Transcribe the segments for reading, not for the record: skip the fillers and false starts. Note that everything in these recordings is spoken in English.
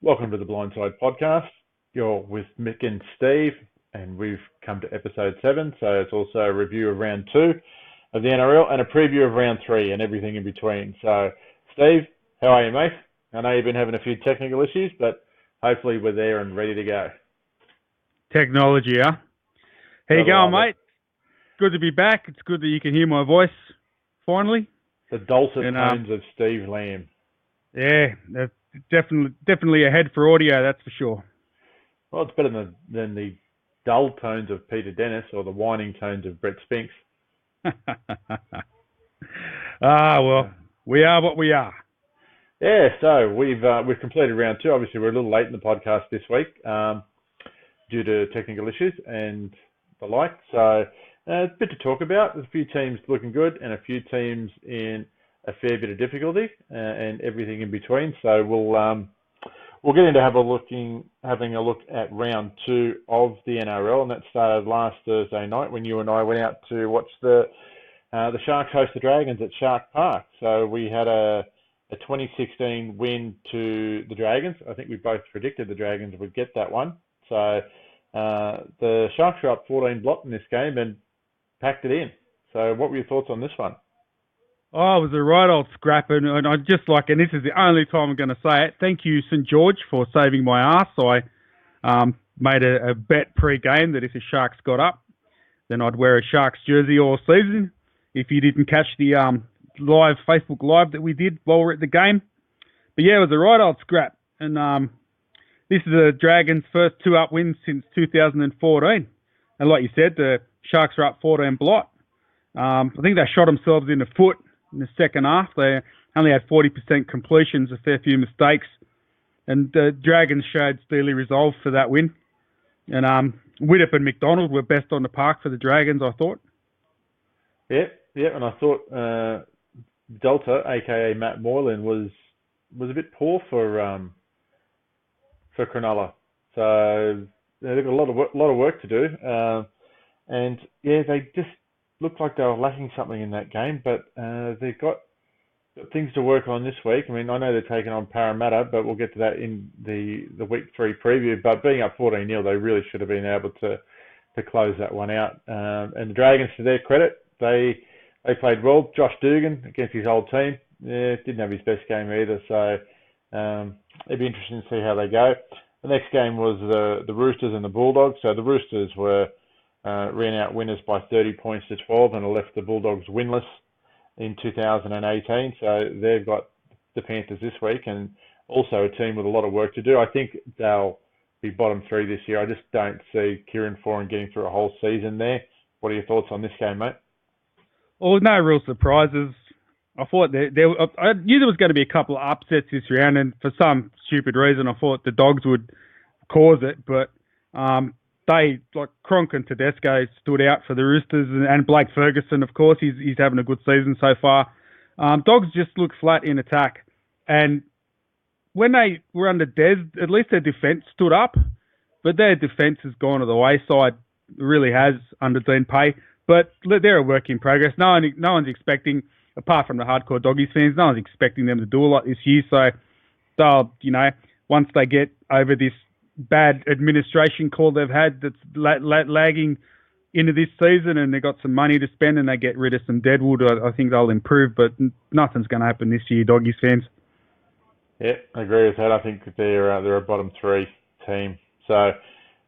Welcome to the Blindside podcast. You're with Mick and Steve, and we've come to episode 7. So it's also a review of round 2 of the NRL and a preview of round 3 and everything in between. So, Steve, how are you, mate? I know you've been having a few technical issues, but hopefully we're there and ready to go. Technology, huh? How you going, mate? Good to be back. It's good that you can hear my voice, finally. The dulcet tones of Steve Lamb. Yeah, that's definitely ahead for audio, that's for sure. Well, it's better than the dull tones of Peter Dennis or the whining tones of Brett Spinks. We are what we are. Yeah, so we've completed round 2. Obviously, we're a little late in the podcast this week due to technical issues and the like. So it's a bit to talk about. There's a few teams looking good and a few teams in a fair bit of difficulty and everything in between. So we'll get into having a look at round 2 of the NRL, and that started last Thursday night when you and I went out to watch the Sharks host the Dragons at Shark Park. So we had a 2016 win to the Dragons. I think we both predicted the Dragons would get that one. So the Sharks were up 14-blot in this game and packed it in. So what were your thoughts on this one? Oh, it was a right old scrap, and I just like, and this is the only time I'm going to say it, thank you, St. George, for saving my ass. I made a bet pre-game that if the Sharks got up, then I'd wear a Sharks jersey all season. If you didn't catch the Facebook Live that we did while we were at the game. But yeah, it was a right old scrap. And this is the Dragons' first 2-up wins since 2014. And like you said, the Sharks are up 14-blot. I think they shot themselves in the foot in the second half. They only had 40% completions, a fair few mistakes. And the Dragons showed steely resolve for that win. And Widdop and McDonald were best on the park for the Dragons, I thought. Yeah, and I thought Delta, aka Matt Moylan, was a bit poor for Cronulla. So they've got a lot of work to do, and yeah, they just looked like they were lacking something in that game. But they've got things to work on this week. I mean, I know they're taking on Parramatta, but we'll get to that in the week 3 preview. But being up 14-0, they really should have been able to close that one out. And the Dragons, to their credit, they played well. Josh Dugan against his old team, didn't have his best game either. So it'd be interesting to see how they go. The next game was the Roosters and the Bulldogs. So the Roosters ran out winners by 30 points to 12 and left the Bulldogs winless in 2018. So they've got the Panthers this week, and also a team with a lot of work to do. I think they'll be bottom 3 this year. I just don't see Kieran Foran getting through a whole season there. What are your thoughts on this game, mate? Well, no real surprises. I thought I knew there was going to be a couple of upsets this round, and for some stupid reason, I thought the Dogs would cause it. But they, like Cronk and Tedesco, stood out for the Roosters, and Blake Ferguson, of course, he's having a good season so far. Dogs just look flat in attack, and when they were under Des, at least their defence stood up, but their defence has gone to the wayside. It really has under Dean Pay. But they're a work in progress. No one's expecting, apart from the hardcore Doggies fans, no one's expecting them to do a lot this year. So they'll, once they get over this bad administration call they've had that's lagging into this season, and they've got some money to spend, and they get rid of some deadwood, I think they'll improve. But nothing's going to happen this year, Doggies fans. Yeah, I agree with that. I think they're a bottom 3 team. So.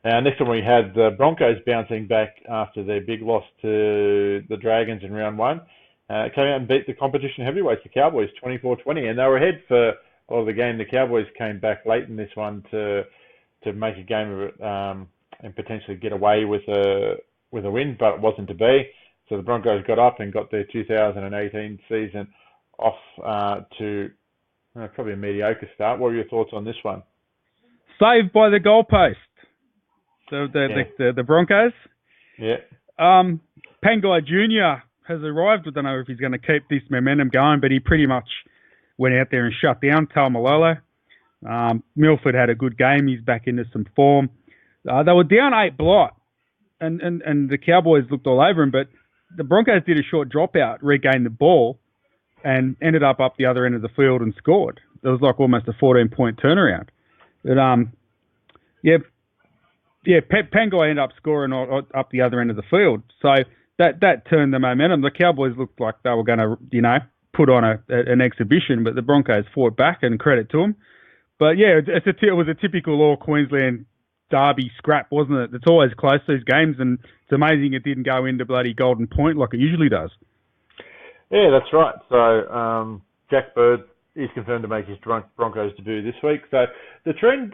Next one we had the Broncos bouncing back after their big loss to the Dragons in round 1. Came out and beat the competition heavyweights, the Cowboys, 24-20, and they were ahead for a lot of the game. The Cowboys came back late in this one to make a game of it and potentially get away with a win, but it wasn't to be. So the Broncos got up and got their 2018 season off to probably a mediocre start. What were your thoughts on this one? Saved by the goalpost. The Broncos. Yeah. Pangai Jr. has arrived. I don't know if he's going to keep this momentum going, but he pretty much went out there and shut down Taumalolo. Milford had a good game. He's back into some form. They were down 8-blot, and the Cowboys looked all over him, but the Broncos did a short dropout, regained the ball, and ended up the other end of the field and scored. It was like almost a 14-point turnaround. But yeah, Pangai ended up scoring up the other end of the field, so that turned the momentum. The Cowboys looked like they were going to, put on an exhibition, but the Broncos fought back, and credit to them. But yeah, it was a typical All Queensland derby scrap, wasn't it? It's always close, these games, and it's amazing it didn't go into bloody Golden Point like it usually does. Yeah, that's right. So Jack Bird is confirmed to make his Broncos debut this week. So the trend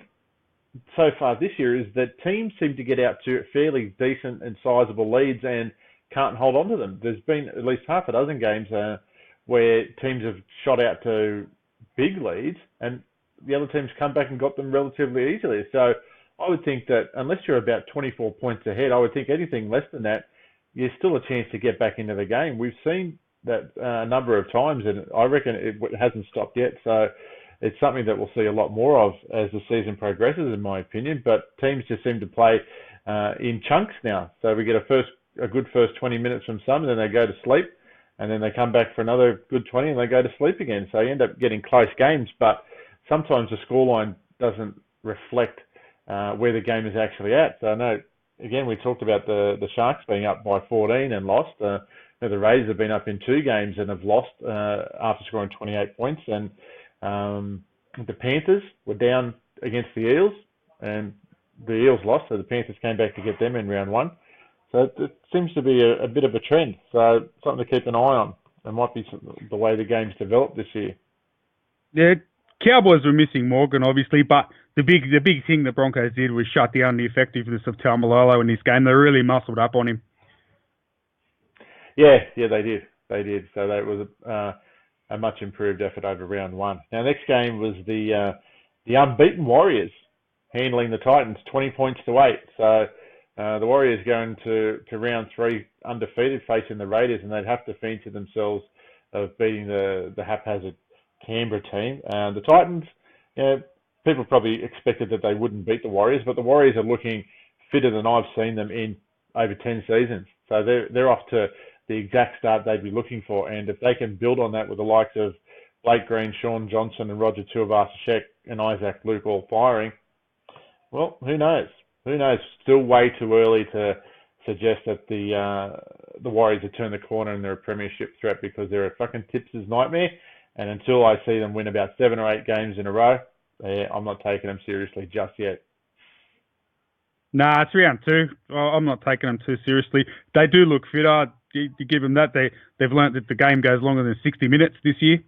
so far this year is that teams seem to get out to fairly decent and sizable leads and can't hold on to them. There's been at least half a dozen games where teams have shot out to big leads and the other teams come back and got them relatively easily. So I would think that unless you're about 24 points ahead, I would think anything less than that, there's still a chance to get back into the game. We've seen that a number of times, and I reckon it hasn't stopped yet. So it's something that we'll see a lot more of as the season progresses, in my opinion. But teams just seem to play in chunks now. So we get a good first 20 minutes from some, and then they go to sleep, and then they come back for another good 20, and they go to sleep again. So you end up getting close games, but sometimes the scoreline doesn't reflect where the game is actually at. So I know, again, we talked about the Sharks being up by 14 and lost. The Raiders have been up in 2 games and have lost after scoring 28 points. And the Panthers were down against the Eels, and the Eels lost, so the Panthers came back to get them in round 1. So it seems to be a bit of a trend. So something to keep an eye on. It might be the way the game's developed this year. Yeah, Cowboys were missing Morgan, obviously, but the big thing the Broncos did was shut down the effectiveness of Taumalolo in this game. They really muscled up on him. Yeah, they did. So that was a much improved effort over round 1. Now, next game was the unbeaten Warriors handling the Titans 20 points to 8. So the Warriors going to round 3 undefeated, facing the Raiders, and they'd have to fancy themselves of beating the haphazard Canberra team. The Titans, people probably expected that they wouldn't beat the Warriors, but the Warriors are looking fitter than I've seen them in over 10 seasons. So they're off to the exact start they'd be looking for, and if they can build on that with the likes of Blake Green, Sean Johnson, and Roger Tuivasa-Sheck and Isaac Luke all firing, well, who knows? Who knows? Still way too early to suggest that the Warriors have turned the corner and they're a premiership threat, because they're a fucking tipster's nightmare. And until I see them win about 7 or 8 games in a row, I'm not taking them seriously just yet. Nah, it's round 2. I'm not taking them too seriously. They do look fitter. You give them that. They've learnt that the game goes longer than 60 minutes this year.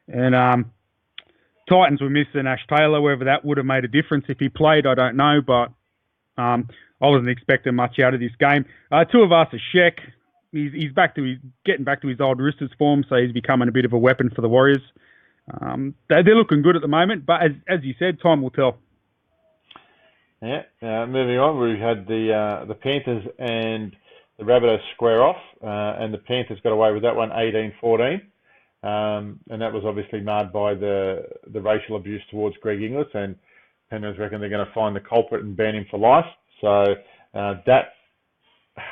And Titans were missing Ash Taylor. Whether that would have made a difference if he played, I don't know. But I wasn't expecting much out of this game. Tuivasa-Sheck, he's getting back to his old Roosters form, so he's becoming a bit of a weapon for the Warriors. They're looking good at the moment, but as you said, time will tell. Yeah. Moving on, we had the Panthers and the Rabbitohs square off, and the Panthers got away with that one 18-14. And that was obviously marred by the racial abuse towards Greg Inglis, and Penrith reckon they're going to find the culprit and ban him for life. So that,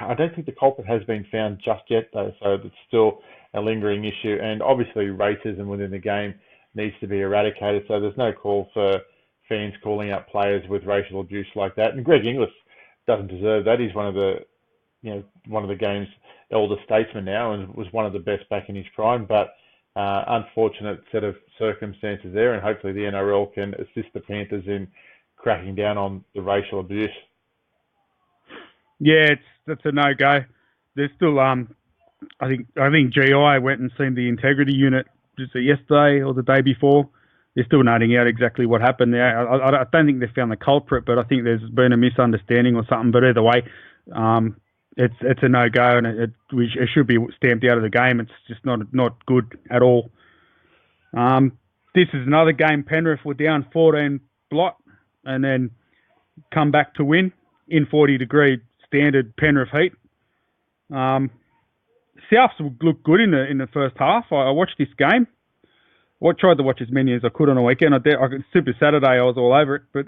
I don't think the culprit has been found just yet, though, so it's still a lingering issue. And obviously racism within the game needs to be eradicated, so there's no call for fans calling out players with racial abuse like that. And Greg Inglis doesn't deserve that. He's one of the game's elder statesmen now, and was one of the best back in his prime. But unfortunate set of circumstances there, and hopefully the NRL can assist the Panthers in cracking down on the racial abuse. Yeah, that's a no-go. There's still, I think GI went and seen the integrity unit just yesterday or the day before. They're still noting out exactly what happened there. I don't think they found the culprit, but I think there's been a misunderstanding or something. But either way, it's a no-go, and it should be stamped out of the game. It's just not good at all. This is another game. Penrith were down 14 blot, and then come back to win in 40-degree standard Penrith heat. Souths looked good in the first half. I watched this game. I tried to watch as many as I could on a weekend. Super Saturday, I was all over it. But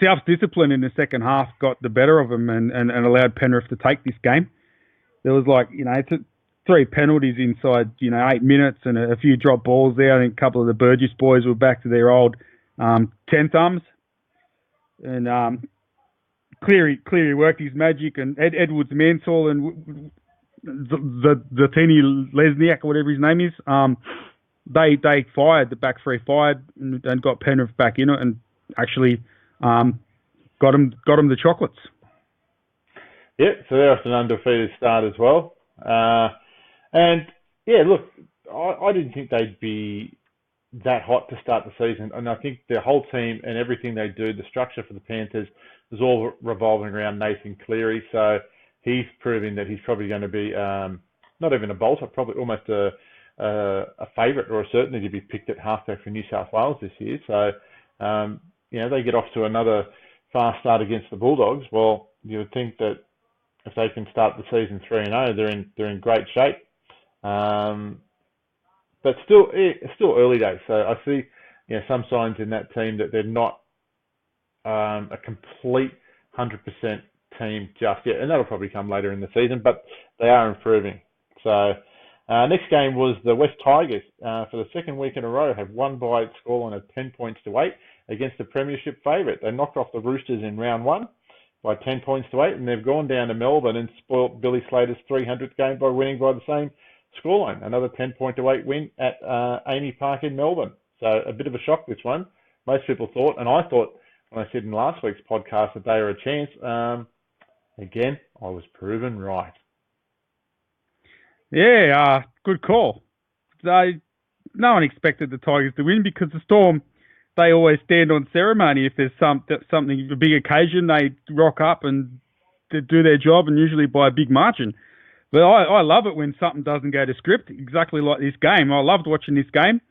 South's discipline in the second half got the better of them and allowed Penrith to take this game. There was 3 penalties inside 8 minutes and a few drop balls there. I think a couple of the Burgess boys were back to their old 10 thumbs. And Cleary worked his magic, and Edwards Mansell and the teeny Lesniak, or whatever his name is, they fired, the back three fired and got Penrith back in it and actually got him the chocolates. Yeah, so they're off to an undefeated start as well. And yeah, look, I didn't think they'd be that hot to start the season, and I think the whole team and everything they do, the structure for the Panthers, is all revolving around Nathan Cleary. So he's proving that he's probably going to be not even a bolter, probably almost a favourite or a certainty to be picked at halfback for New South Wales this year. So they get off to another fast start against the Bulldogs. Well, you would think that if they can start the season 3-0, they're in great shape. But still early days. So I see, some signs in that team that they're not a complete 100% team just yet, and that'll probably come later in the season. But they are improving. So next game was the West Tigers. For the second week in a row, have won by a scoreline of 10 points to 8 against the premiership favourite. They knocked off the Roosters in round 1 by 10 points to 8, and they've gone down to Melbourne and spoilt Billy Slater's 300th game by winning by the same scoreline. Another 10-point-to-8 win at Amy Park in Melbourne. So a bit of a shock, this one. Most people thought, and I thought when I said in last week's podcast that they were a chance. Again, I was proven right. Yeah, good call. No one expected the Tigers to win because the Storm, they always stand on ceremony. If there's something, a big occasion, they rock up and do their job, and usually by a big margin. But I love it when something doesn't go to script, exactly like this game. I loved watching this game.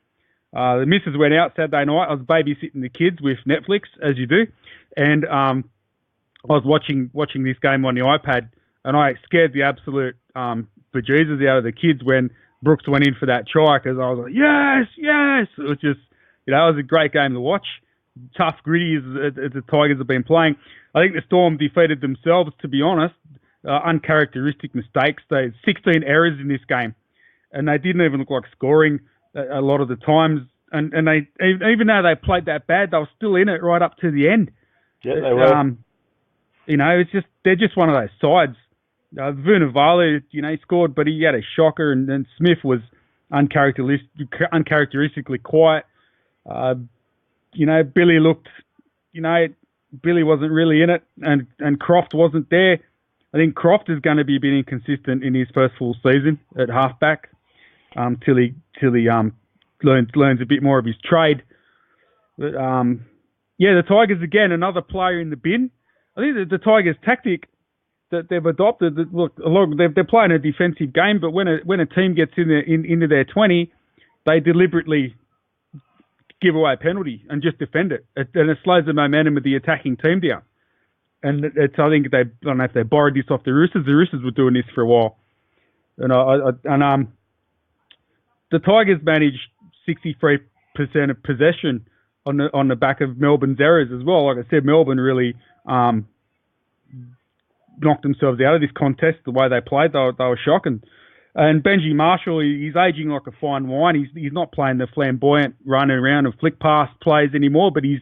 The missus went out Saturday night. I was babysitting the kids with Netflix, as you do, and I was watching this game on the iPad, and I scared the absolute bejesus out of the kids when Brooks went in for that try, because I was like, yes! It was just, it was a great game to watch. Tough, gritty as the Tigers have been playing. I think the Storm defeated themselves, to be honest. Uncharacteristic mistakes. They had 16 errors in this game, and they didn't even look like scoring a lot of the times. And they, even though they played that bad, they were still in it right up to the end. Yeah, they were. It's just, they're just one of those sides. Vunivalu, he scored, but he had a shocker, and then Smith was uncharacteristically quiet. Billy looked, Billy wasn't really in it, and Croft wasn't there. I think Croft is going to be a bit inconsistent in his first full season at halfback, till he learns a bit more of his trade. But the Tigers again, another player in the bin. I think that the Tigers' tactic that they've adopted, they're playing a defensive game, but when a team gets into their 20, they deliberately give away a penalty and just defend it, and it slows the momentum of the attacking team down. And I think I don't know if they borrowed this off the Roosters. The Roosters were doing this for a while, and the Tigers managed 63% of possession on the back of Melbourne's errors as well. Like I said, Melbourne really knocked themselves out of this contest. The way they played, they were shocking. And Benji Marshall, he's aging like a fine wine. He's not playing the flamboyant running around and flick pass plays anymore, but his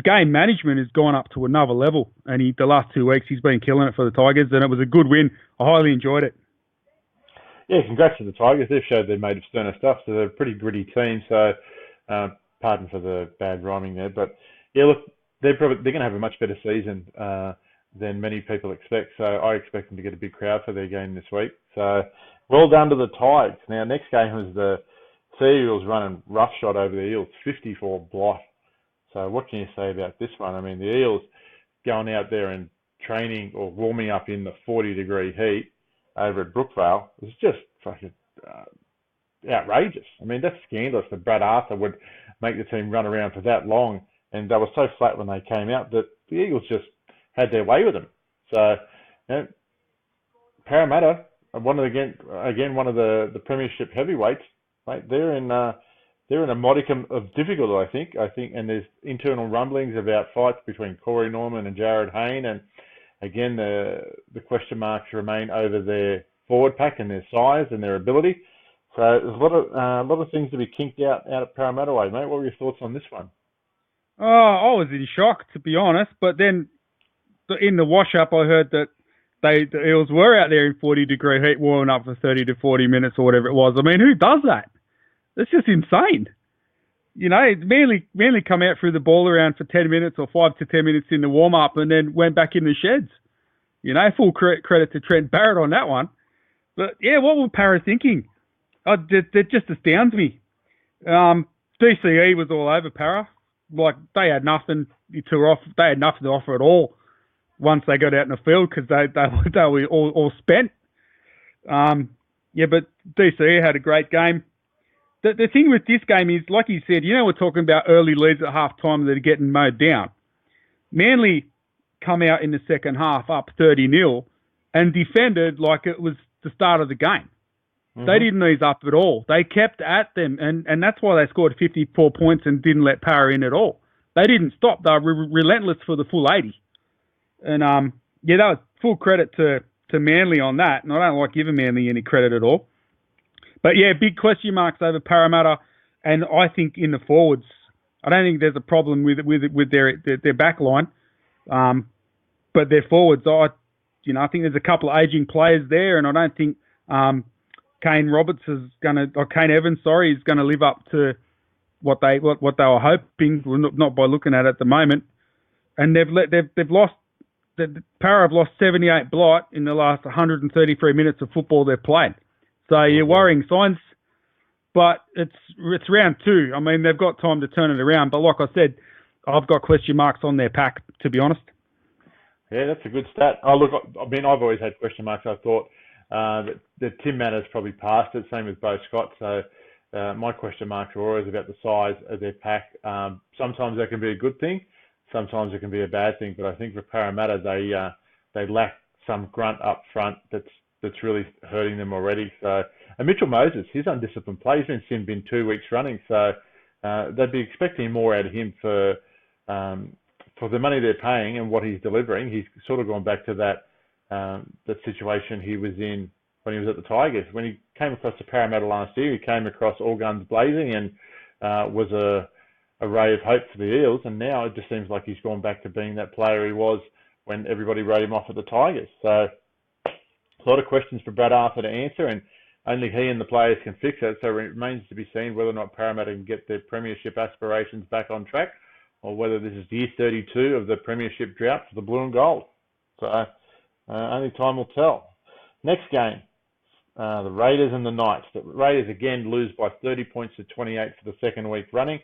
game management has gone up to another level. And the last 2 weeks, he's been killing it for the Tigers, and it was a good win. I highly enjoyed it. Yeah, congrats to the Tigers. They've showed they're made of sterner stuff, so they're a pretty gritty team. So, pardon for the bad rhyming there, but yeah, look, they're going to have a much better season than many people expect. So I expect them to get a big crowd for their game this week. So well done to the Tigers. Now, next game was the Sea Eagles running roughshod over the Eels, 54 blot. So what can you say about this one? I mean, the Eels going out there and training or warming up in the 40-degree heat over at Brookvale was just fucking outrageous. I mean, that's scandalous that Brad Arthur would make the team run around for that long, and they were so flat when they came out that the Eagles just had their way with them. So, Parramatta, one of the premiership heavyweights, mate, they're in a modicum of difficulty, I think, and there's internal rumblings about fights between Corey Norman and Jared Hayne, and again, the question marks remain over their forward pack and their size and their ability. So there's a lot of things to be kinked out at Parramatta way, mate. What were your thoughts on this one? Oh, I was in shock, to be honest. But then in the wash-up, I heard that the Eels were out there in 40-degree heat warming up for 30 to 40 minutes or whatever it was. I mean, who does that? That's just insane. You know, Manly come out through the ball around for 10 minutes or 5 to 10 minutes in the warm-up and then went back in the sheds. You know, full credit to Trent Barrett on that one. But, yeah, what were Para thinking? That just astounds me. DCE was all over Para. Like, they had nothing to offer. They had nothing to offer at all once they got out in the field because they were all spent. Yeah, but DCE had a great game. The thing with this game is, like you said, you know, we're talking about early leads at half time that are getting mowed down. Manly come out in the second half up 30-0 and defended like it was the start of the game. Mm-hmm. They didn't ease up at all. They kept at them, and that's why they scored 54 points and didn't let Para in at all. They didn't stop. They were relentless for the full 80. And, yeah, that was full credit to Manly on that, and I don't like giving Manly any credit at all. But, yeah, big question marks over Parramatta, and I think in the forwards, I don't think there's a problem with their back line, but their forwards, I think there's a couple of aging players there, and I don't think Kane Evans, is going to live up to what they were hoping, not by looking at it at the moment, and they've lost. Para have lost 78 blight in the last 133 minutes of football they've played. So you're worrying signs, but it's round 2. I mean, they've got time to turn it around. But like I said, I've got question marks on their pack, to be honest. Yeah, that's a good stat. Oh, look, I mean, I've always had question marks. I thought that Tim Manners probably passed it, same with Bo Scott. So my question marks are always about the size of their pack. Sometimes that can be a good thing. Sometimes it can be a bad thing. But I think for Parramatta, they lack some grunt up front that's really hurting them already. So, and Mitchell Moses, his undisciplined play, he's been sin bin 2 weeks running. So they'd be expecting more out of him for the money they're paying and what he's delivering. He's sort of gone back to that situation he was in when he was at the Tigers. When he came across the Parramatta last year, he came across all guns blazing and was a ray of hope for the Eels. And now it just seems like he's gone back to being that player he was when everybody wrote him off at the Tigers. So a lot of questions for Brad Arthur to answer, and only he and the players can fix it. So it remains to be seen whether or not Parramatta can get their premiership aspirations back on track, or whether this is year 32 of the premiership drought for the blue and gold. So only time will tell. Next game, the Raiders and the Knights. The Raiders again lose by 30 points to 28 for the second week running.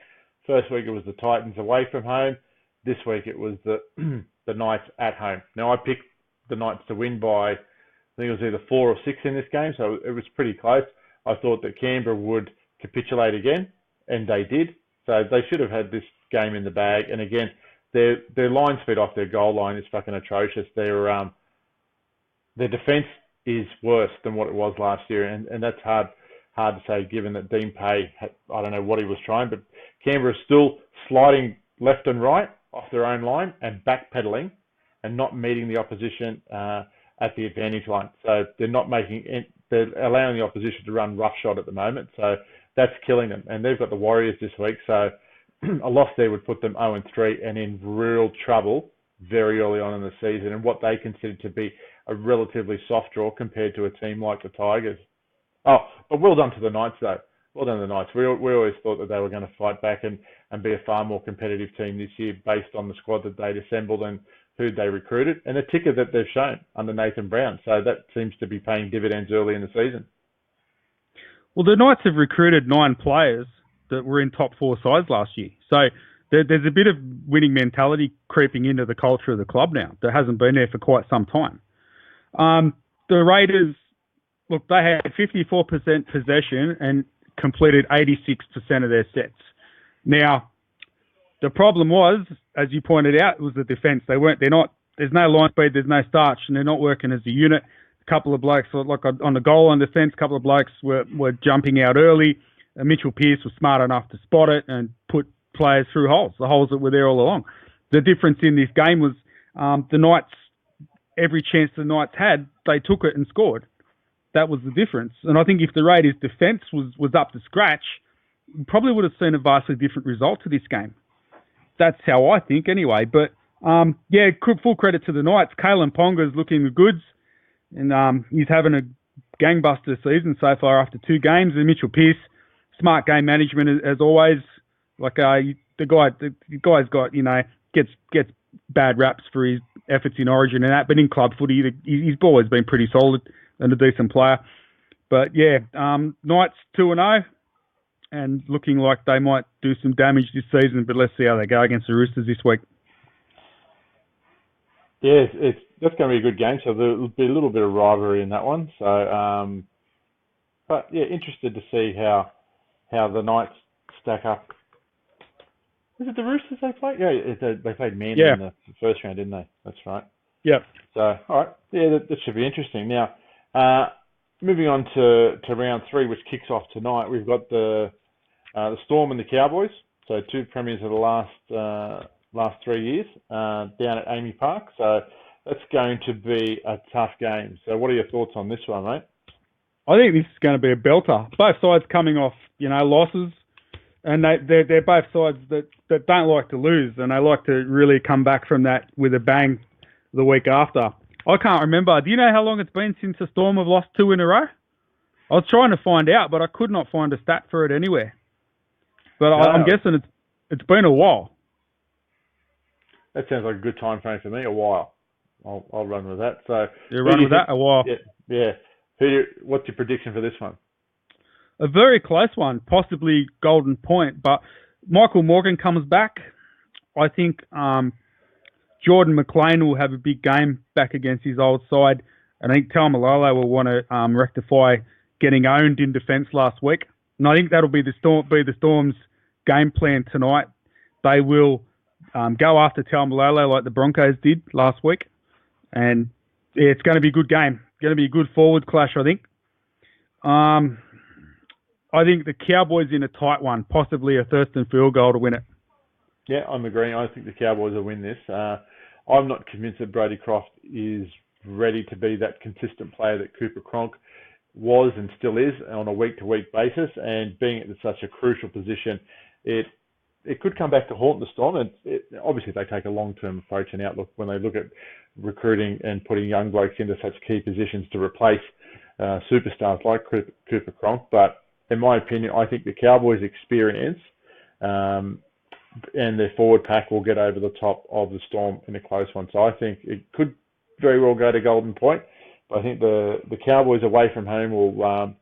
First week it was the Titans away from home. This week it was the Knights at home. Now I picked the Knights to win by, I think it was either 4 or 6 in this game, so it was pretty close. I thought that Canberra would capitulate again, and they did. So they should have had this game in the bag. And again, their line speed off their goal line is fucking atrocious. Their defence is worse than what it was last year, and that's hard to say given that Dean Pay, I don't know what he was trying, but Canberra is still sliding left and right off their own line and backpedaling and not meeting the opposition at the advantage line. So they're allowing the opposition to run roughshod at the moment. So that's killing them. And they've got the Warriors this week. So a loss there would put them 0-3 and in real trouble very early on in the season, and what they consider to be a relatively soft draw compared to a team like the Tigers. Oh, but well done to the Knights, though. Well done to the Knights. We always thought that they were going to fight back and be a far more competitive team this year based on the squad that they'd assembled and who they recruited, and the ticker that they've shown under Nathan Brown. So that seems to be paying dividends early in the season. Well, the Knights have recruited 9 players that were in top 4 sides last year. So there's a bit of winning mentality creeping into the culture of the club now that hasn't been there for quite some time. The Raiders, look, they had 54% possession and completed 86% of their sets. Now, the problem was, as you pointed out, was the defence. There's no line speed, there's no starch, and they're not working as a unit. A couple of blokes, like on the goal line defence, a couple of blokes were jumping out early. Mitchell Pearce was smart enough to spot it and put players through the holes that were there all along. The difference in this game was the Knights, every chance the Knights had, they took it and scored. That was the difference. And I think if the Raiders' defence was up to scratch, we probably would have seen a vastly different result to this game. that's how I think anyway. But full credit to the Knights. Kalen Ponga's looking the goods, and he's having a gangbuster season so far after 2 games. And Mitchell Pearce, smart game management as always. Like the guy's got gets bad raps for his efforts in Origin and that, but in club footy he's always been pretty solid and a decent player. But Knights 2-0 and looking like they might do some damage this season. But let's see how they go against the Roosters this week. Yeah, that's going to be a good game. So there'll be a little bit of rivalry in that one. So, but yeah, interested to see how the Knights stack up. Is it the Roosters they played? Yeah, they played Manly in the first round, didn't they? That's right. Yep. So, all right. Yeah, that should be interesting. Now, moving on to round 3, which kicks off tonight, we've got the Storm and the Cowboys. So 2 premiers of the last 3 years down at Amy Park. So that's going to be a tough game. So what are your thoughts on this one, mate? I think this is going to be a belter. Both sides coming off, losses. And they're both sides that don't like to lose, and they like to really come back from that with a bang the week after. I can't remember. Do you know how long it's been since the Storm have lost 2 in a row? I was trying to find out, but I could not find a stat for it anywhere. But no. I'm guessing it's been a while. That sounds like a good time frame for me. A while. I'll run with that. So you run with that a while. Yeah. What's your prediction for this one? A very close one, possibly Golden Point, but Michael Morgan comes back. I think Jordan McLean will have a big game back against his old side, and I think Taumalolo will want to rectify getting owned in defence last week. And I think that'll be the Storm's game plan tonight. They will go after Taumalolo like the Broncos did last week, and it's going to be a good game. Going to be a good forward clash, I think. I think the Cowboys in a tight one, possibly a Thurston field goal to win it. Yeah, I'm agreeing. I think the Cowboys will win this. I'm not convinced that Brody Croft is ready to be that consistent player that Cooper Cronk was and still is on a week-to-week basis. And being at such a crucial position, it could come back to haunt the Storm. And obviously, they take a long-term approach and outlook when they look at recruiting and putting young blokes into such key positions to replace superstars like Cooper Cronk. But in my opinion, I think the Cowboys' experience and their forward pack will get over the top of the Storm in a close one. So I think it could very well go to Golden Point. But I think the Cowboys away from home will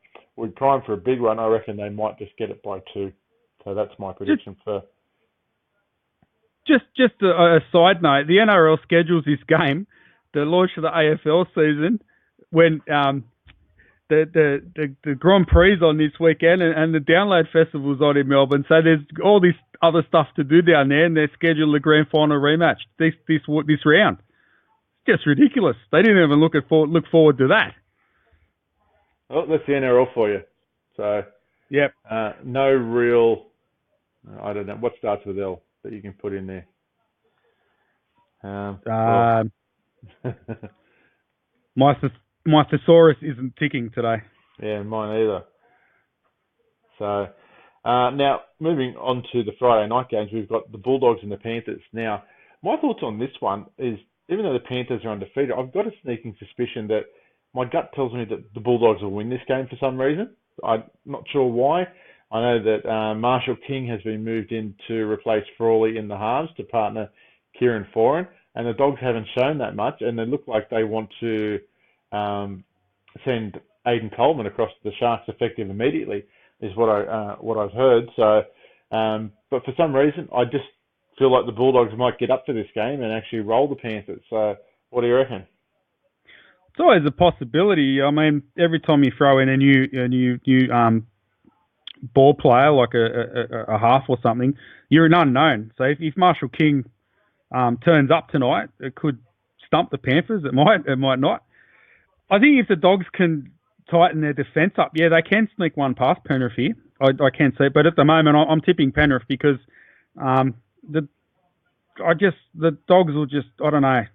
prime for a big run. I reckon they might just get it by 2. So that's my prediction for. Just a side note, the NRL schedules this game, the launch of the AFL season, when the Grand Prix on this weekend and the Download Festival's on in Melbourne. So there's all this other stuff to do down there, and they're scheduled a grand final rematch this round. It's just ridiculous. They didn't even look forward to that. Well, that's the NRL for you. So yep. No real. I don't know what starts with L that you can put in there. My thesaurus isn't ticking today. Yeah, mine either. So now moving on to the Friday night games, we've got the Bulldogs and the Panthers. Now, my thoughts on this one is, even though the Panthers are undefeated, I've got a sneaking suspicion that my gut tells me that the Bulldogs will win this game for some reason. I'm not sure why. I know that Marshall King has been moved in to replace Frawley in the halves to partner Kieran Foran, and the Dogs haven't shown that much, and they look like they want to send Aidan Coleman across to the Sharks effective immediately, is what I've heard. So, but for some reason, I just feel like the Bulldogs might get up for this game and actually roll the Panthers. So, what do you reckon? It's always a possibility. I mean, every time you throw in a new ball player, like a half or something, you're an unknown. So if Marshall King turns up tonight, it could stump the Panthers. It might not. I think if the Dogs can tighten their defence up, yeah, they can sneak one past Penrith here. I can see it, but at the moment I'm tipping Penrith because the Dogs will just, I don't know.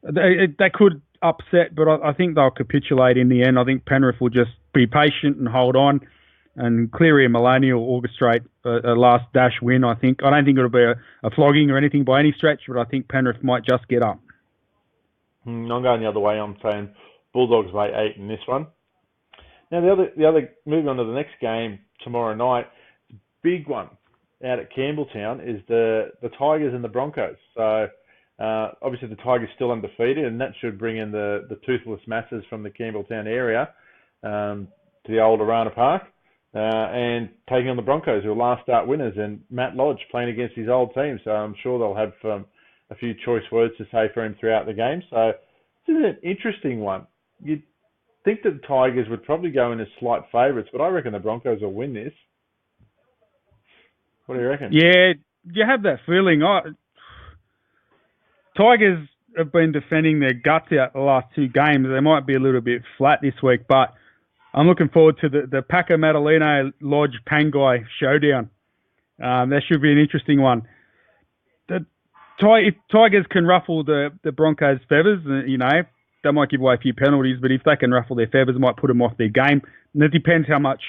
They could upset, but I think they'll capitulate in the end. I think Penrith will just be patient and hold on and Cleary and Maloney will orchestrate a last dash win, I think. I don't think it'll be a flogging or anything by any stretch, but I think Penrith might just get up. I'm going the other way. I'm saying Bulldogs lay 8 in this one. Now, the other moving on to the next game tomorrow night, big one out at Campbelltown is the Tigers and the Broncos. So, obviously the Tigers still undefeated, and that should bring in the toothless masses from the Campbelltown area to the old Arana Park, and taking on the Broncos, who are last start winners, and Matt Lodge playing against his old team. So I'm sure they'll have a few choice words to say for him throughout the game. So this is an interesting one. You'd think that the Tigers would probably go in as slight favourites, but I reckon the Broncos will win this. What do you reckon? Yeah, you have that feeling. Tigers have been defending their guts out the last 2 games. They might be a little bit flat this week, but I'm looking forward to the Packer Madaleno Lodge Pangai showdown. That should be an interesting one. If Tigers can ruffle the Broncos' feathers, they might give away a few penalties, but if they can ruffle their feathers, it might put them off their game. And it depends how much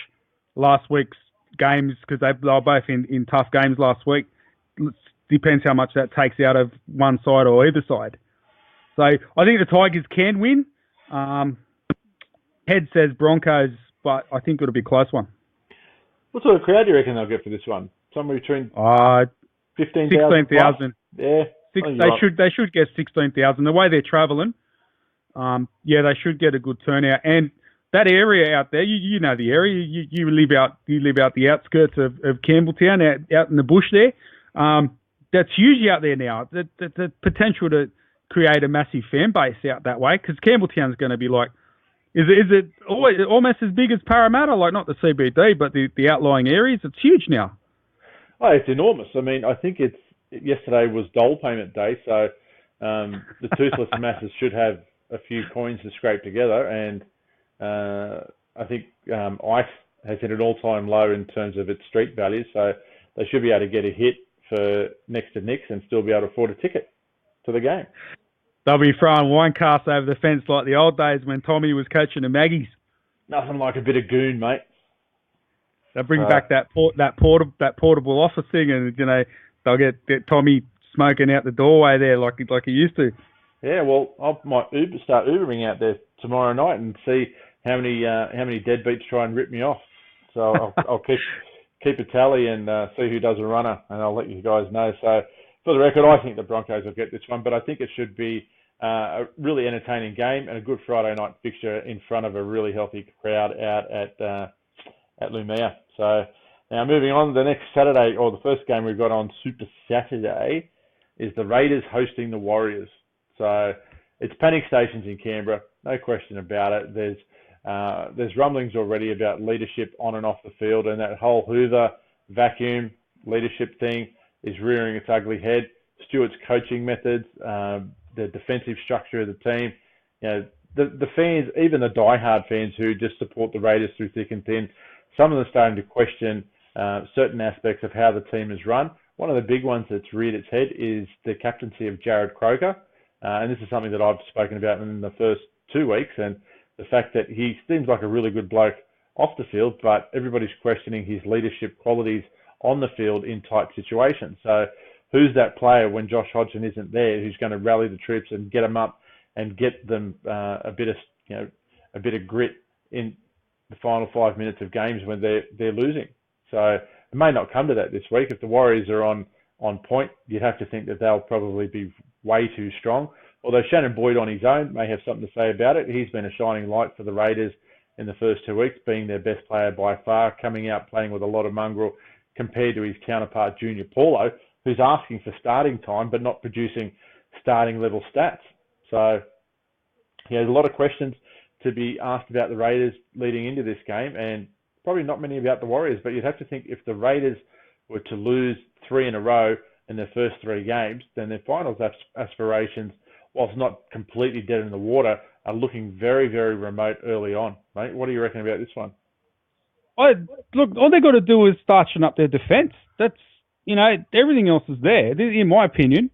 last week's games, because they were both in tough games last week. Depends how much that takes out of one side or either side. So I think the Tigers can win. Head says Broncos, but I think it'll be a close one. What sort of crowd do you reckon they'll get for this one? Somewhere between 15,000. 16,000. Yeah, they should get 16,000. The way they're travelling, they should get a good turnout. And that area out there, you know the area. You live out the outskirts of Campbelltown, out in the bush there. That's huge out there now. The potential to create a massive fan base out that way, because Campbelltown's going to be like, is it almost as big as Parramatta? Like not the CBD, but the outlying areas. It's huge now. Oh, it's enormous. I mean, I think yesterday was dole payment day, so the toothless masses should have a few coins to scrape together, and I think ICE has hit an all-time low in terms of its street value, so they should be able to get a hit for next to Nick's and still be able to afford a ticket to the game. They'll be throwing wine casts over the fence like the old days when Tommy was coaching the Maggies. Nothing like a bit of goon, mate. They'll bring back that portable office thing, and they'll get Tommy smoking out the doorway there like he used to. Yeah, well, I might start Ubering out there tomorrow night and see how many deadbeats try and rip me off. So I'll keep a tally and see who does a runner, and I'll let you guys know. So for the record, I think the Broncos will get this one, but I think it should be a really entertaining game and a good Friday night fixture in front of a really healthy crowd out at Lumia. So now moving on, the next Saturday, or the first game we've got on Super Saturday, is the Raiders hosting the Warriors. So it's panic stations in Canberra, no question about it. There's rumblings already about leadership on and off the field, and that whole Hoover vacuum leadership thing is rearing its ugly head. Stewart's coaching methods, the defensive structure of the team, the fans, even the diehard fans who just support the Raiders through thick and thin, some of them starting to question certain aspects of how the team is run. One of the big ones that's reared its head is the captaincy of Jared Croker. And this is something that I've spoken about in the first 2 weeks, and the fact that he seems like a really good bloke off the field, but everybody's questioning his leadership qualities on the field in tight situations. So who's that player when Josh Hodgson isn't there who's going to rally the troops and get them up and get them a bit of grit in the final 5 minutes of games when they're losing? So it may not come to that this week. If the Warriors are on point, you'd have to think that they'll probably be way too strong. Although Shannon Boyd on his own may have something to say about it. He's been a shining light for the Raiders in the first 2 weeks, being their best player by far, coming out playing with a lot of mongrel compared to his counterpart, Junior Paulo, who's asking for starting time but not producing starting level stats. So there's a lot of questions to be asked about the Raiders leading into this game, and probably not many about the Warriors, but you'd have to think if the Raiders were to lose 3 in a row in their first 3 games, then their finals aspirations, whilst not completely dead in the water, are looking very, very remote early on. Mate, what do you reckon about this one? Look, all they've got to do is starchen up their defence. That's, everything else is there, in my opinion.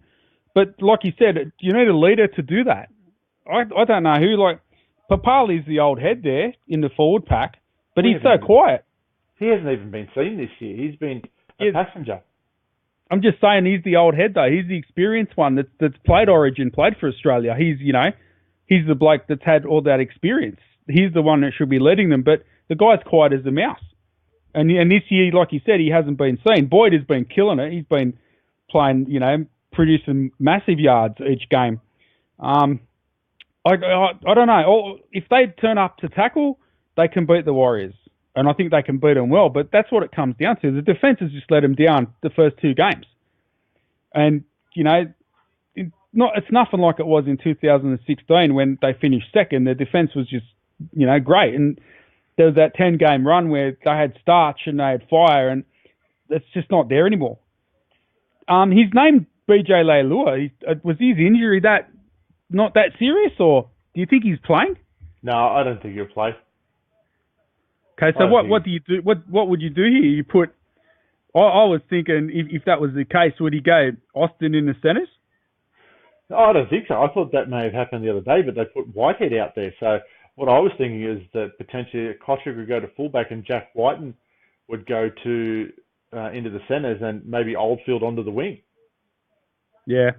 But like you said, you need a leader to do that. I don't know who, Papali's the old head there in the forward pack, but he's so quiet. he hasn't even been seen this year. He's been a Yeah, passenger. I'm just saying he's the old head though. He's the experienced one that's played Origin, played for Australia. He's the bloke that's had all that experience. He's the one that should be leading them. But the guy's quiet as a mouse. And this year, like you said, he hasn't been seen. Boyd has been killing it. He's been playing, producing massive yards each game. I don't know. If they turn up to tackle, they can beat the Warriors. And I think they can beat them well. But that's what it comes down to. The defence has just let them down the first two games. And, it's nothing like it was in 2016 when they finished second. The defence was just, great. And there was that 10-game run where they had starch and they had fire, and it's just not there anymore. He's named BJ Leilua. Was his injury not that serious, or do you think he's playing? No, I don't think he'll play. Okay, so what do you do? What would you do here? You put. I was thinking if that was the case, would he go Austin in the centres? No, I don't think so. I thought that may have happened the other day, but they put Whitehead out there. So what I was thinking is that potentially Kotrick would go to fullback and Jack Whiten would go to into the centres and maybe Oldfield onto the wing. Yeah,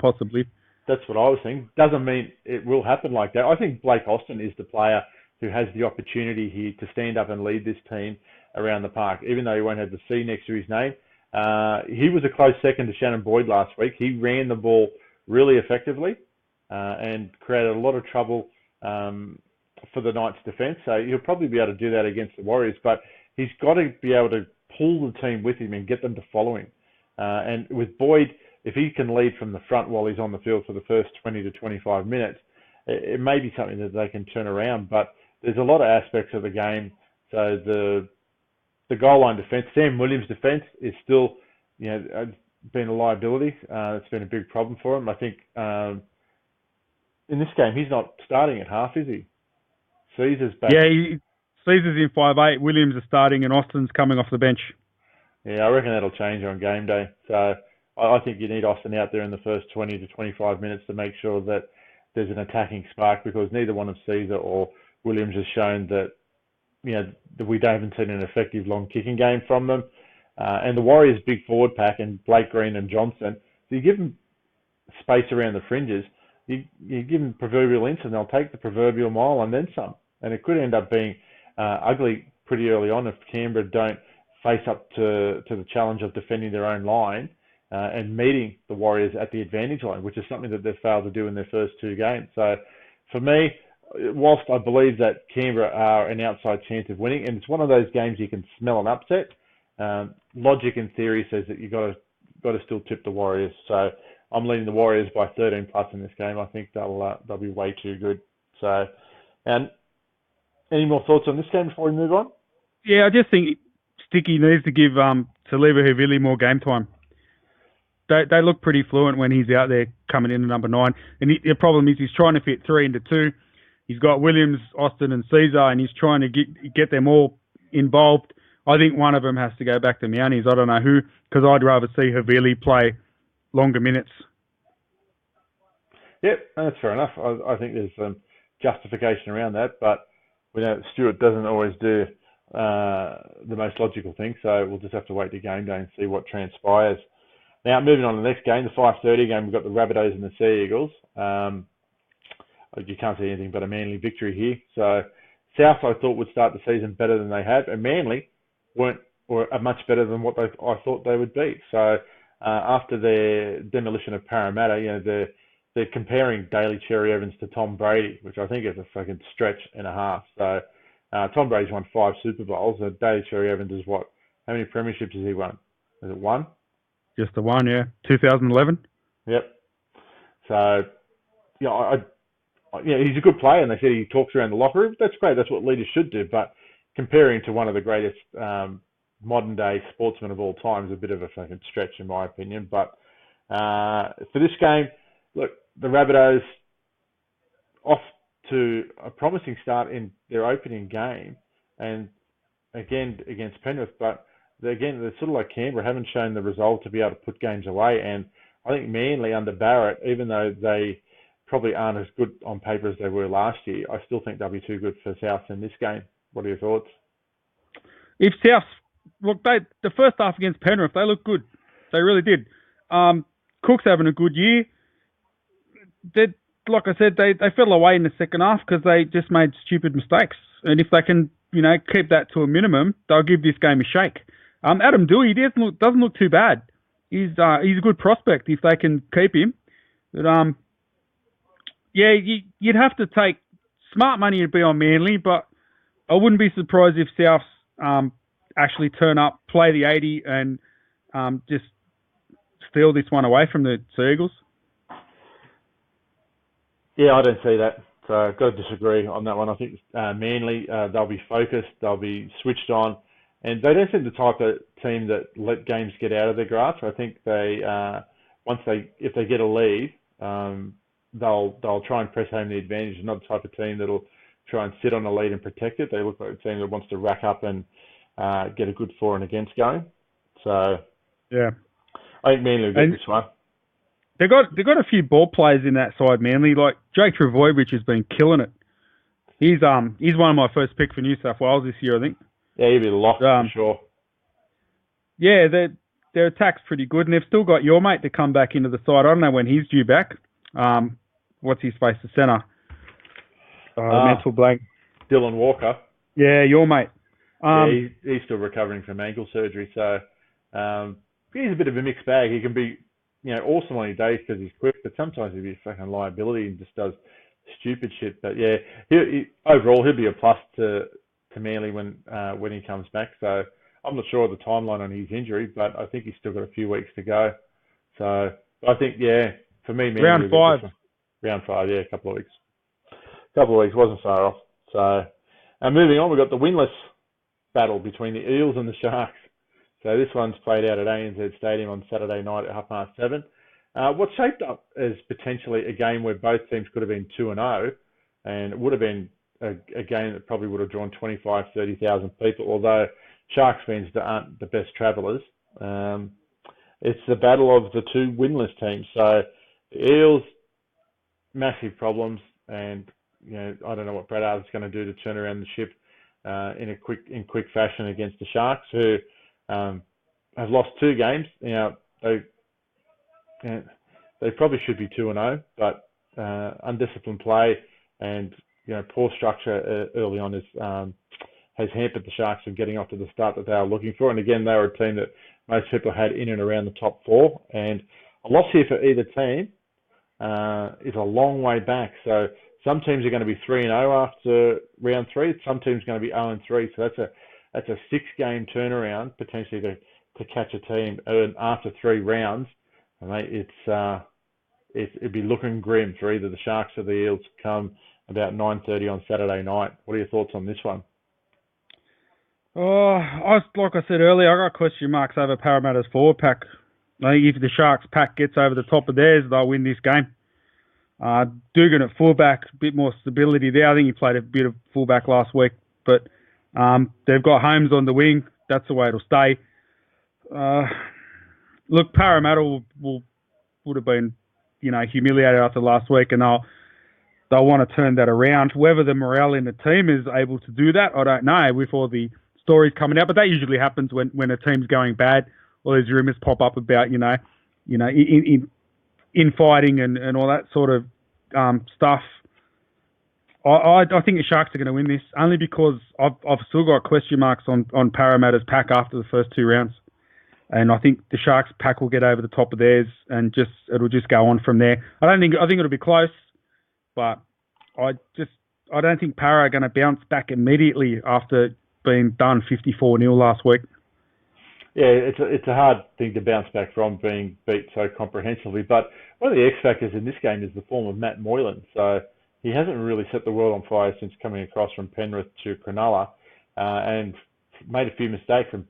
possibly. That's what I was thinking. Doesn't mean it will happen like that. I think Blake Austin is the player who has the opportunity here to stand up and lead this team around the park, even though he won't have the C next to his name. He was a close second to Shannon Boyd last week. He ran the ball really effectively and created a lot of trouble for the Knights' defence. So he'll probably be able to do that against the Warriors, but he's got to be able to pull the team with him and get them to follow him. And with Boyd, if he can lead from the front while he's on the field for the first 20 to 25 minutes, it may be something that they can turn around. But there's a lot of aspects of the game. So the goal line defence, Sam Williams' defence is still, been a liability. It's been a big problem for him. I think in this game he's not starting at half, is he? Caesar's back. Yeah, Caesar's in 5'8". Williams is starting, and Austin's coming off the bench. Yeah, I reckon that'll change on game day. So I think you need Austin out there in the first 20 to 25 minutes to make sure that there's an attacking spark, because neither one of Caesar or Williams has shown that that we haven't seen an effective long kicking game from them. And the Warriors' big forward pack and Blake Green and Johnson, so you give them space around the fringes, you give them proverbial inch and they'll take the proverbial mile and then some. And it could end up being ugly pretty early on if Canberra don't face up to the challenge of defending their own line and meeting the Warriors at the advantage line, which is something that they've failed to do in their first two games. So for me, whilst I believe that Canberra are an outside chance of winning, and it's one of those games you can smell an upset, logic and theory says that you've got to still tip the Warriors. So I'm leading the Warriors by 13 plus in this game. I think they'll be way too good. So, and any more thoughts on this game before we move on? Yeah, I just think Sticky needs to give Saliba Havili more game time. They look pretty fluent when he's out there coming in at number 9. And the problem is he's trying to fit 3 into 2. He's got Williams, Austin and Caesar, and he's trying to get them all involved. I think one of them has to go back to Mounties. I don't know who, because I'd rather see Havili play longer minutes. Yep, that's fair enough. I think there's some justification around that, but we know Stuart doesn't always do the most logical thing, so we'll just have to wait to game day and see what transpires. Now, moving on to the next game, the 5:30 game, we've got the Rabbitohs and the Sea Eagles. You can't see anything but a Manly victory here. So South, I thought, would start the season better than they have, and Manly are much better than what I thought they would be. So after their demolition of Parramatta, they're comparing Daly Cherry Evans to Tom Brady, which I think is a fucking stretch and a half. So Tom Brady's won 5 Super Bowls, and Daly Cherry Evans is what? How many premierships has he won? Is it 1? Just the one, yeah. 2011. Yep. So, he's a good player, and they said he talks around the locker room. That's great. That's what leaders should do. But comparing to one of the greatest modern-day sportsmen of all time is a bit of a fucking stretch, in my opinion. But for this game, look, the Rabbitohs off to a promising start in their opening game, and again against Penrith, but they're sort of like Canberra, haven't shown the resolve to be able to put games away. And I think Manly under Barrett, even though they probably aren't as good on paper as they were last year, I still think they'll be too good for South in this game. What are your thoughts? if South look, the first half against Penrith, they looked good. They really did. Cook's having a good year. They, like I said, they fell away in the second half because they just made stupid mistakes. And if they can, keep that to a minimum, they'll give this game a shake. Adam Dewey doesn't look too bad. He's a good prospect if they can keep him. But you'd have to take smart money to be on Manly, but I wouldn't be surprised if Souths actually turn up, play the 80, and just steal this one away from the Eagles. Yeah, I don't see that. So I've got to disagree on that one. I think Manly, they'll be focused, they'll be switched on, and they don't seem the type of team that let games get out of their grasp. I think if they get a lead, they'll try and press home the advantage. They're not the type of team that'll try and sit on a lead and protect it. They look like a team that wants to rack up and get a good for and against going. So yeah, I think Manly will get this one. They got a few ball players in that side, Manly. Like Jake Trbojevic has been killing it. He's one of my first pick for New South Wales this year, I think. Yeah, he'll be locked for sure. Yeah, their attack's pretty good, and they've still got your mate to come back into the side. I don't know when he's due back. What's his face, the centre? Mental blank. Dylan Walker. Yeah, your mate. He's still recovering from ankle surgery, so he's a bit of a mixed bag. He can be, awesome on his days because he's quick, but sometimes he'll be a fucking liability and just does stupid shit. But yeah, overall he'll be a plus to Manly when he comes back. So I'm not sure of the timeline on his injury, but I think he's still got a few weeks to go. So I think, for me, Manly round 5. Round 5, a couple of weeks. Wasn't far off. So, and moving on, we've got the winless battle between the Eels and the Sharks. So this one's played out at ANZ Stadium on Saturday night at 7:30. What's shaped up as potentially a game where both teams could have been 2-0, and it would have been a game that probably would have drawn 25,000, 30,000 people, although Sharks fans aren't the best travellers. It's the battle of the two winless teams. So the Eels, massive problems, and I don't know what Brad Arthur's going to do to turn around the ship in quick fashion against the Sharks, who have lost 2 games. They probably should be 2-0, but undisciplined play and poor structure early on has hampered the Sharks from getting off to the start that they were looking for. And again, they were a team that most people had in and around the top 4, and a loss here for either team is a long way back. So some teams are going to be 3-0 after round 3. Some teams are going to be 0-3. So that's a 6-game turnaround potentially to catch a team after 3 rounds. And it'd be looking grim for either the Sharks or the Eels come about 9:30 on Saturday night. What are your thoughts on this one? Like I said earlier, I got question marks over Parramatta's forward pack. I think if the Sharks pack gets over the top of theirs, they'll win this game. Dugan at fullback, a bit more stability there. I think he played a bit of fullback last week, but they've got Holmes on the wing. That's the way it'll stay. Look, Parramatta would have been, humiliated after last week, and they'll want to turn that around. Whether the morale in the team is able to do that, I don't know. With all the stories coming out, but that usually happens when a team's going bad. All these rumours pop up about infighting and all that sort of stuff. I think the Sharks are going to win this only because I've still got question marks on Parramatta's pack after the first 2 rounds, and I think the Sharks pack will get over the top of theirs and it'll just go on from there. I think it'll be close, but I don't think Parra are going to bounce back immediately after being done 54-0 last week. Yeah, it's a hard thing to bounce back from, being beat so comprehensively. But one of the X factors in this game is the form of Matt Moylan. So he hasn't really set the world on fire since coming across from Penrith to Cronulla, and made a few mistakes from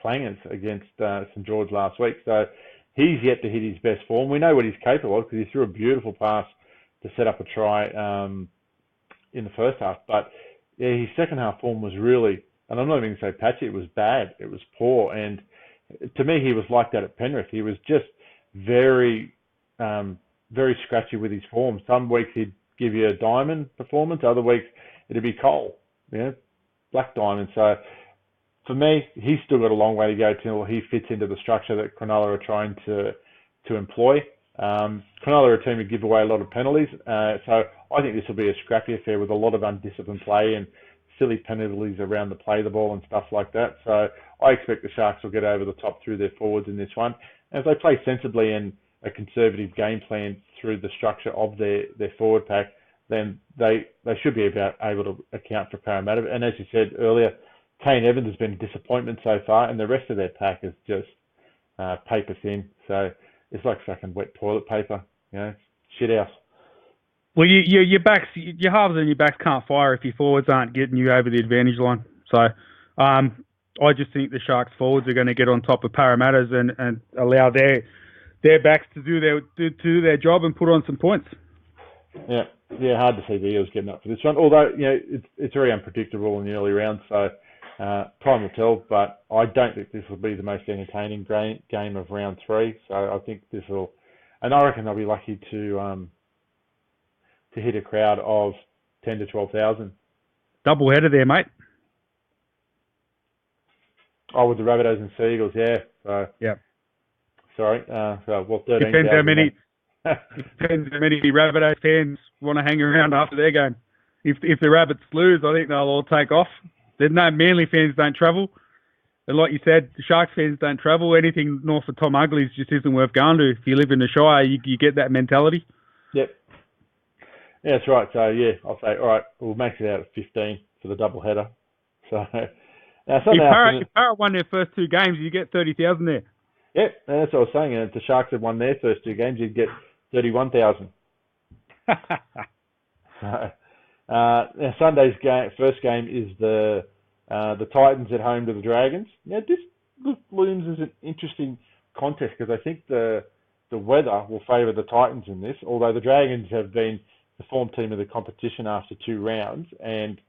clangers against St George last week. So he's yet to hit his best form. We know what he's capable of because he threw a beautiful pass to set up a try in the first half. But yeah, his second half form was really, and I'm not even going to say patchy, it was bad. It was poor. And to me, he was like that at Penrith. He was just very, very scratchy with his form. Some weeks he'd give you a diamond performance. Other weeks it'd be coal, black diamond. So for me, he's still got a long way to go till he fits into the structure that Cronulla are trying to employ. Cronulla are a team who give away a lot of penalties, so I think this will be a scrappy affair with a lot of undisciplined play and silly penalties around the play the ball and stuff like that. So I expect the Sharks will get over the top through their forwards in this one. And if they play sensibly and a conservative game plan through the structure of their forward pack, then they should be able to account for Parramatta. And as you said earlier, Kane Evans has been a disappointment so far, and the rest of their pack is just paper thin. So it's like fucking wet toilet paper, shit house. Well, your backs, your halves and your backs can't fire if your forwards aren't getting you over the advantage line. So I just think the Sharks forwards are going to get on top of Parramatta's and allow their backs to do their job and put on some points. Yeah, hard to see the Eels getting up for this one. Although it's very unpredictable in the early rounds, so time will tell. But I don't think this will be the most entertaining game of round 3. So I think this will, and I reckon they'll be lucky to hit a crowd of 10 to 12,000. Double header there, mate. Oh, with the Rabbitohs and Seagulls, yeah. So, yeah. Sorry. 13,000. Depends how many Rabbitohs fans want to hang around after their game. If the Rabbits lose, I think they'll all take off. There's no Manly fans don't travel. And like you said, the Sharks fans don't travel. Anything north of Tom Ugley's just isn't worth going to. If you live in the Shire, you get that mentality. Yep. Yeah, that's right. So, I'll say, all right, we'll max it out at 15 for the double header. So, now if Parra won their first 2 games, you get 30,000 there. Yep, that's what I was saying. And if the Sharks had won their first 2 games, you'd get 31,000. Now Sunday's first game is the Titans at home to the Dragons. Now, this looms as an interesting contest because I think the weather will favour the Titans in this, although the Dragons have been the form team of the competition after 2 rounds and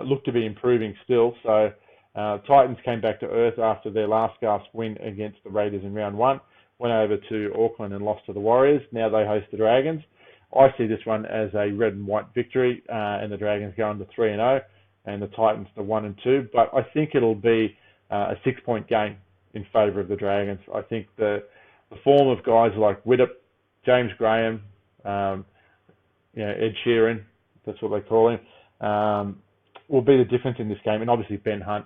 look to be improving still. So Titans came back to earth after their last gasp win against the Raiders in round 1, went over to Auckland and lost to the Warriors. Now they host the Dragons. I see this one as a red and white victory, and the Dragons going to 3-0, and the Titans to 1-2. But I think it'll be a 6-point game in favour of the Dragons. I think the form of guys like Widdop, James Graham, Ed Sheeran, that's what they call him, will be the difference in this game, and obviously Ben Hunt.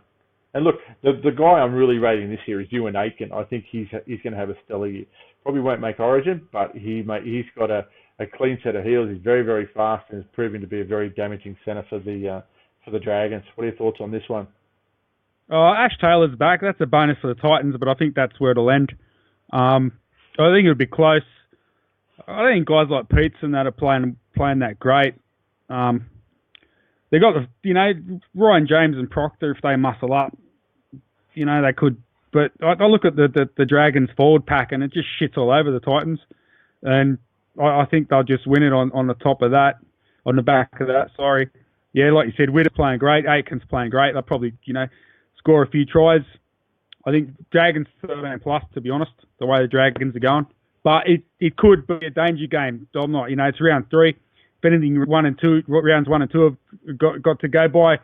And look, the guy I'm really rating this year is Ewan Aitken. I think he's going to have a stellar year. Probably won't make Origin, but he's got a clean set of heels. He's very, very fast and is proving to be a very damaging centre for the Dragons. What are your thoughts on this one? Ash Taylor's back. That's a bonus for the Titans, but I think that's where it'll end. I think it'll be close. I think guys like Peets and that are playing that great. They got Ryan James and Proctor. If they muscle up, they could. But I look at the Dragons forward pack and it just shits all over the Titans, and I think they'll just win it on the top of that, on the back of that. Sorry, yeah, like you said, Witt's playing great, Aitken's playing great. They'll probably score a few tries. I think Dragons 13 plus, to be honest, the way the Dragons are going. But it could be a danger game. I'm not, it's round 3. If anything, rounds 1 and 2 have got to go by,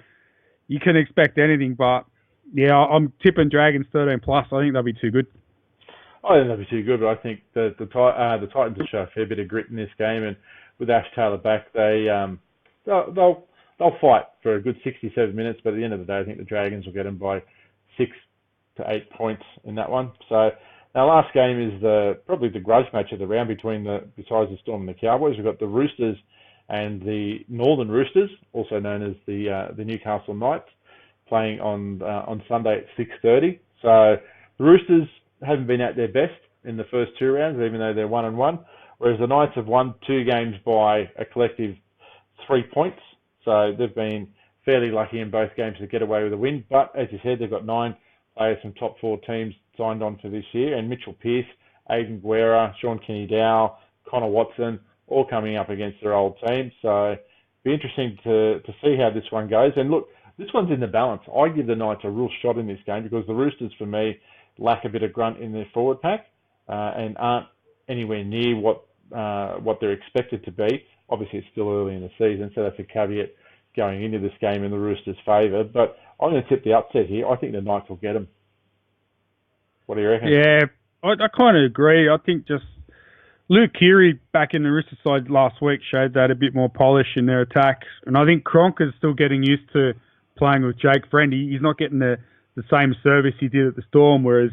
you can expect anything. But yeah, I'm tipping Dragons 13 plus. I think they'll be too good. I think they'll be too good, but I think the Titans will show a fair bit of grit in this game, and with Ash Taylor back, they'll fight for a good 67 minutes. But at the end of the day, I think the Dragons will get them by 6 to 8 points in that one. So. Our last game is probably the grudge match of the round besides the Storm and the Cowboys. We've got the Roosters and the Northern Roosters, also known as the Newcastle Knights, playing on Sunday at 6:30. So the Roosters haven't been at their best in the first 2 rounds, even though they're 1-1, whereas the Knights have won 2 games by a collective 3 points. So they've been fairly lucky in both games to get away with a win. But as you said, they've got 9 players from top 4 teams signed on for this year, and Mitchell Pearce, Aidan Guerra, Sean Kenny-Dow, Connor Watson, all coming up against their old team. So it'll be interesting to see how this one goes. And look, this one's in the balance. I give the Knights a real shot in this game because the Roosters, for me, lack a bit of grunt in their forward pack and aren't anywhere near what they're expected to be. Obviously, it's still early in the season, so that's a caveat going into this game in the Roosters' favour. But I'm going to tip the upset here. I think the Knights will get them. What do you reckon? Yeah, I kind of agree. I think just Luke Keary back in the Roosters side last week showed that a bit more polish in their attack. And I think Cronk is still getting used to playing with Jake Friend. He's not getting the same service he did at the Storm, whereas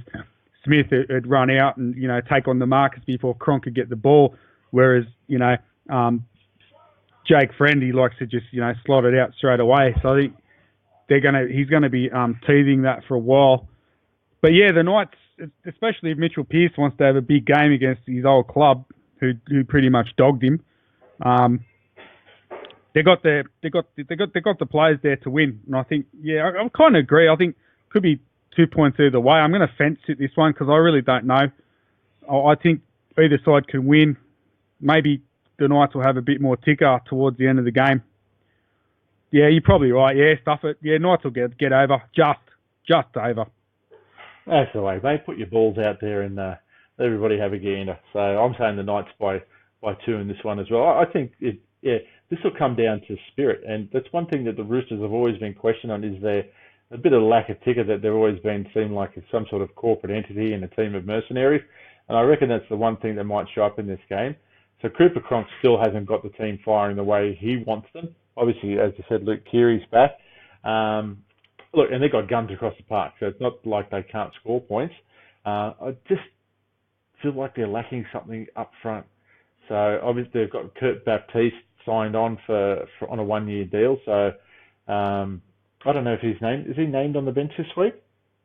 Smith had run out and, take on the markers before Cronk could get the ball. Whereas, Jake Friend, he likes to just, slot it out straight away. So I think he's going to be teething that for a while. But yeah, the Knights, especially if Mitchell Pearce wants to have a big game against his old club, who pretty much dogged him, they got the players there to win. And I think, I kind of agree. I think it could be 2 points either way. I'm going to fence it this one because I really don't know. I think either side can win. Maybe the Knights will have a bit more ticker towards the end of the game. Yeah, you're probably right. Yeah, stuff it. Yeah, Knights will get over. Just over. That's the way, mate. Put your balls out there and everybody have a gander. So I'm saying the Knights by 2 in this one as well. I think this will come down to spirit, and that's one thing that the Roosters have always been questioned on, is there a bit of lack of ticker, that they've always been seen like some sort of corporate entity and a team of mercenaries. And I reckon that's the one thing that might show up in this game. So Cooper Cronk still hasn't got the team firing the way he wants them. Obviously, as you said, Luke Keary's back. Look, and they've got guns across the park, so it's not like they can't score points. I just feel like they're lacking something up front. So obviously they've got Kurt Baptiste signed on on a 1-year deal. So I don't know if he's named. Is he named on the bench this week?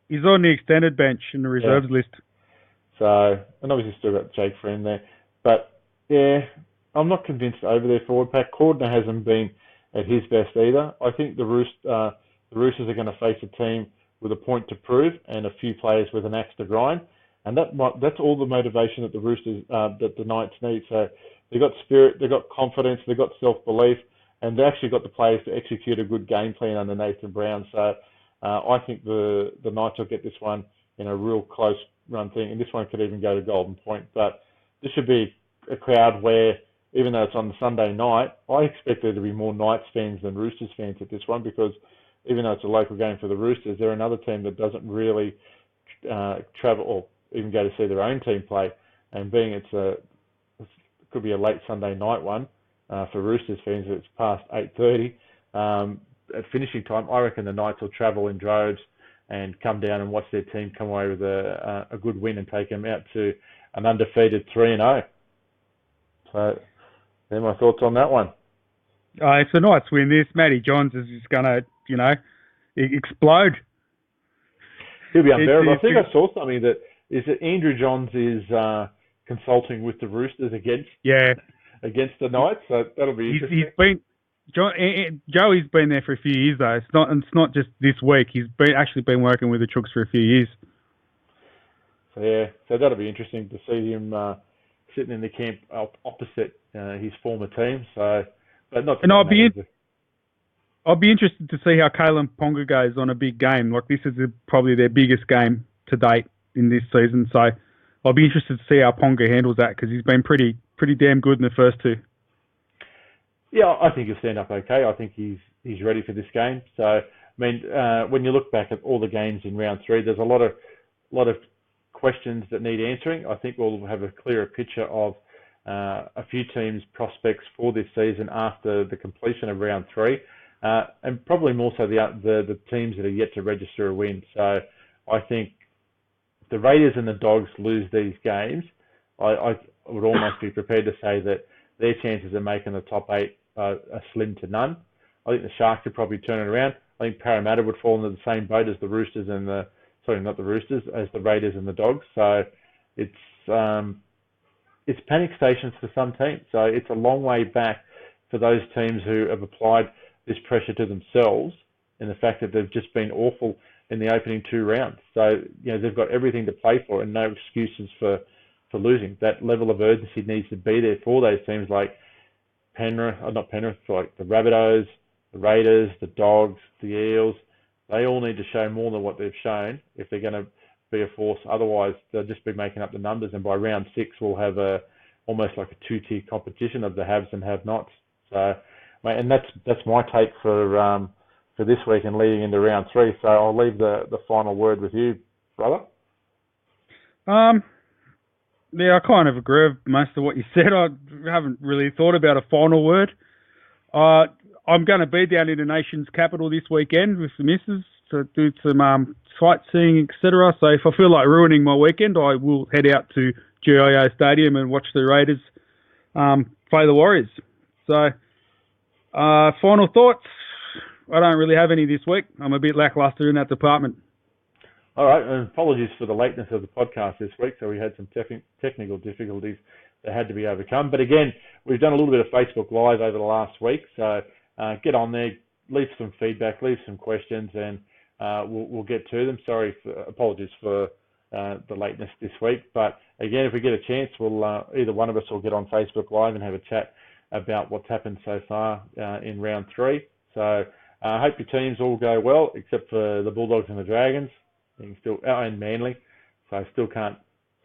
He's on the extended bench in the reserves list. So, and obviously still got Jake Friend there. But yeah, I'm not convinced over their forward pack. Cordner hasn't been at his best either. I think the Roosters are going to face a team with a point to prove and a few players with an axe to grind, and that's all the motivation that the Knights need. So they've got spirit, they've got confidence, they've got self-belief, and they've actually got the players to execute a good game plan under Nathan Brown. So I think the Knights will get this one in a real close run thing, and this one could even go to Golden Point. But this should be a crowd where, even though it's on the Sunday night, I expect there to be more Knights fans than Roosters fans at this one, because even though it's a local game for the Roosters, they're another team that doesn't really travel or even go to see their own team play. And being it could be a late Sunday night one for Roosters fans, it's past 8:30 at finishing time, I reckon the Knights will travel in droves and come down and watch their team come away with a good win and take them out to an undefeated 3-0. So, they're my thoughts on that one. If the Knights win this, Matty Johns is just going to, explode. He'll be unbearable. I think I saw something that Andrew Johns is consulting with the Roosters against the Knights, so that'll be interesting. Joey's been there for a few years though. It's not just this week. He's actually been working with the Chooks for a few years. So that'll be interesting to see him sitting in the camp opposite his former team. So, but not. And I'll be interested to see how Kalen Ponga goes on a big game. Like, this is probably their biggest game to date in this season. So I'll be interested to see how Ponga handles that, because he's been pretty damn good in the first two. Yeah, I think he'll stand up okay. I think he's ready for this game. So, I mean, when you look back at all the games in round 3, there's a lot of questions that need answering. I think we'll have a clearer picture of a few teams' prospects for this season after the completion of round 3, and probably more so the teams that are yet to register a win. So, I think if the Raiders and the Dogs lose these games, I would almost be prepared to say that their chances of making the top 8 are slim to none. I think the Sharks could probably turn it around. I think Parramatta would fall into the same boat as the Roosters and not the Roosters, as the Raiders and the Dogs. So it's panic stations for some teams. So it's a long way back for those teams who have applied this pressure to themselves in the fact that they've just been awful in the opening 2 rounds. So, they've got everything to play for and no excuses for losing. That level of urgency needs to be there for those teams like like the Rabbitohs, the Raiders, the Dogs, the Eels. They all need to show more than what they've shown if they're going to be a force. Otherwise, they'll just be making up the numbers, and by round 6, we'll have almost like a 2-tier competition of the haves and have-nots. So, and that's my take for for this week and leading into round 3. So I'll leave the final word with you, brother. Yeah, I kind of agree with most of what you said. I haven't really thought about a final word. I'm going to be down in the nation's capital this weekend with the missus to do some sightseeing, etc. So if I feel like ruining my weekend, I will head out to GIO Stadium and watch the Raiders play the Warriors. So, final thoughts. I don't really have any this week. I'm a bit lackluster in that department. All right, and apologies for the lateness of the podcast this week. So we had some technical difficulties that had to be overcome. But again, we've done a little bit of Facebook Live over the last week. So get on there, leave some feedback, leave some questions, and we'll get to them. Apologies for the lateness this week. But again, if we get a chance, we'll either one of us will get on Facebook Live and have a chat about what's happened so far in round 3. So I hope your teams all go well, except for the Bulldogs and the Dragons. And Manly, so I still can't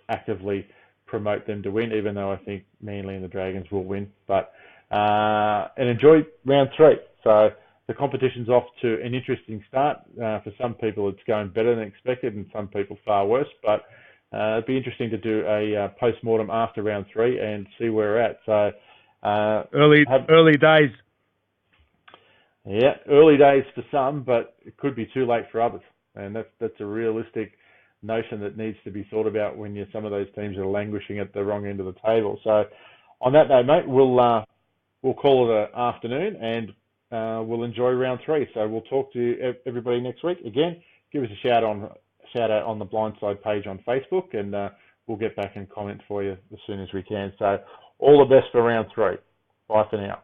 actively promote them to win, even though I think Manly and the Dragons will win. But and enjoy round 3. So the competition's off to an interesting start. For some people, it's going better than expected, and some people far worse. But it'd be interesting to do a post-mortem after round 3 and see where we're at. So early days. Yeah, early days for some, but it could be too late for others. And that's a realistic notion that needs to be thought about when some of those teams are languishing at the wrong end of the table. So on that note, mate, we'll call it an afternoon, and we'll enjoy round 3. So we'll talk to everybody next week. Again, give us a shout out on the Blindside page on Facebook, and we'll get back and comment for you as soon as we can. So all the best for round 3. Bye for now.